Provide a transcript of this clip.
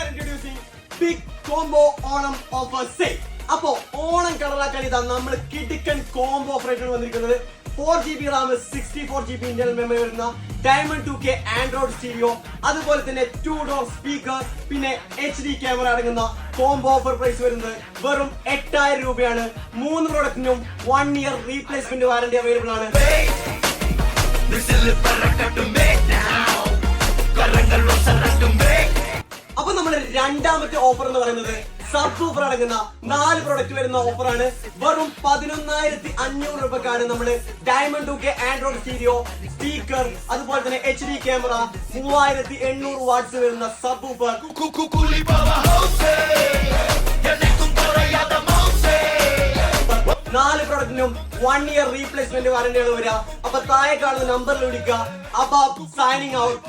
introducing Big Combo Onam Offer Sale. അപ്പോൾ ഓണം കളറാക്കാൻ ഇതാ നമ്മൾ കിടിക്കൻ കോംബോ ഓഫർ ആയിട്ടാണ് വന്നിരിക്കുന്നത്. 4GB RAM 64GB internal memory വരുന്ന Diamond 2K ആൻഡ്രോയിഡ് സ്റ്റീരിയോ, അതുപോലെ തന്നെ 2 ഡോർ സ്പീക്കർ, പിന്നെ HD ക്യാമറ അടങ്ങുന്ന കോംബോ ഓഫർ പ്രൈസ് വരുന്നത് വെറും 8000 രൂപയാണ്. 3 പ്രോഡക്റ്റിനും 1 ഇയർ റീപ്ലേസ്മെന്റ് വാറന്റി അവൈലബിൾ ആണ്. അപ്പൊ നമ്മുടെ രണ്ടാമത്തെ ഓഫർ എന്ന് പറയുന്നത് സബ് സൂപ്പർ അടങ്ങുന്ന 4 പ്രോഡക്റ്റ് വരുന്ന ഓഫറാണ്. വെറും 11,500 രൂപക്കാണ് നമ്മുടെ diamond 2K Android stereo, speaker, അതുപോലെ തന്നെ HD ക്യാമറ, 3800 വാട്ട്സ് വരുന്ന സബ് സൂപ്പർ 4 പ്രോഡക്റ്റിനും 1 ഇയർ റീപ്ലേസ്മെന്റ് വാറന്റിയാണ് വരിക. അപ്പൊ താഴെ കാണുന്ന നമ്പറിൽ വിളിക്കുക. അപ്പൊ സൈനിങ് ഔട്ട്.